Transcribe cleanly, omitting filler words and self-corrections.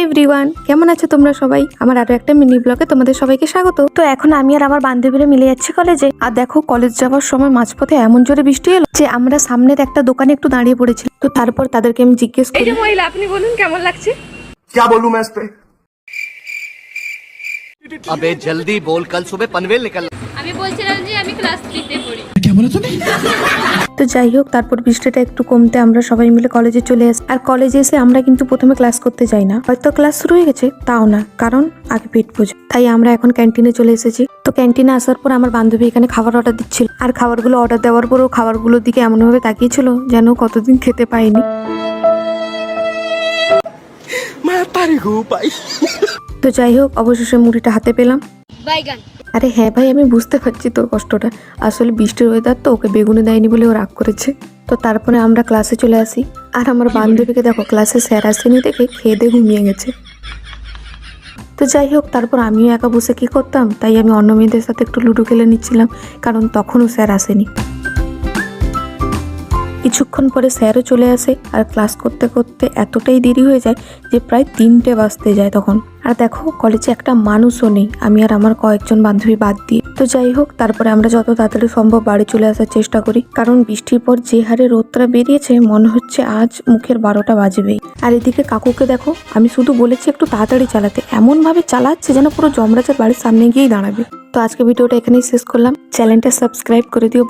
Everyone, কেমন আছো তোমরা সবাই? আমার আরো একটা মিনি ব্লগে তোমাদের সবাইকে স্বাগত। তো এখন আমি আর আমার বান্ধবীরা মিলে যাচ্ছি কলেজে। আর দেখো, কলেজ যাওয়ার সময় মাঝপথে এমন জোরে বৃষ্টি এলো যে আমরা সামনের একটা দোকানে একটু দাঁড়িয়ে পড়েছি। তো তারপর তাদেরকে আমি জিজ্ঞেস করি, এই যে মহিলা, আপনি বলুন কেমন লাগছে? क्या बोलूं मैं इस पे? अबे जल्दी बोल, कल सुबह पनवेल निकल। আমি বলছিলাম যে আমি ক্লাস 3 তে পড়ি। তো যাই হোক, তারপর বৃষ্টিটা একটু কমতে আমরা সবাই মিলে কলেজে চলে আসি। আর কলেজে এসে আমরা কিন্তু প্রথমে ক্লাস করতে যাই না, হয়তো ক্লাস শুরু হয়ে গেছে তাও না, কারণ আগে পেট পুজো। তাই আমরা এখন ক্যান্টিনে চলে এসেছি। তো ক্যান্টিনে আসার পর আমার বান্ধবী এখানে খাবার অর্ডার দিচ্ছিল। আর খাবারগুলো অর্ডার দেওয়ার পরও খাবারগুলোর দিকে এমনভাবে তাকিয়েছিল যেন কতদিন খেতে পাইনি। তো যাই হোক, অবশেষে মুড়িটা হাতে পেলাম। বাইগান। আরে হ্যাঁ ভাই, আমি বুঝতে পারছি তোর কষ্টটা। আসলে বৃষ্টির ওয়েদার তো, ওকে বেগুনে দেয়নি বলে ও রাগ করেছে। তো তারপরে আমরা ক্লাসে চলে আসি। আর আমার বান্ধবীকে দেখো, ক্লাসে স্যার আসেনি দেখে খেয়ে দিয়ে ঘুমিয়ে গেছে। তো যাই হোক, তারপর আমিও একা বসে কি করতাম, তাই আমি অন্য মেয়েদের সাথে একটু লুডো খেলে নিচ্ছিলাম, কারণ তখনও স্যার আসেনি। কিছুক্ষণ পরে স্যারও চলে আসে। আর ক্লাস করতে করতে এতটাই দেরি হয়ে যায় যে প্রায় 3টে বাজতে যায় তখন। আর দেখো, কলেজে একটা মানুষও নেই, আমি আর আমার কয়েকজন বান্ধবী বাদ দিয়ে। তো যাই হোক, তারপরে আমরা যত তাড়াতাড়ি সম্ভব বাড়ি চলে আসার চেষ্টা করি, কারণ বৃষ্টির পর যে হারে রোদটা বেরিয়েছে মনে হচ্ছে আজ মুখের 12টা বাজবেই। আর এদিকে কাকুকে দেখো, আমি শুধু বলেছি একটু তাড়াতাড়ি চালাতে, এমন ভাবে চালাচ্ছে যেন পুরো যমরাজের বাড়ির সামনে গিয়েই দাঁড়াবে। তো আজকে ভিডিওটা এখানেই শেষ করলাম। চ্যানেলটা সাবস্ক্রাইব করে দিও।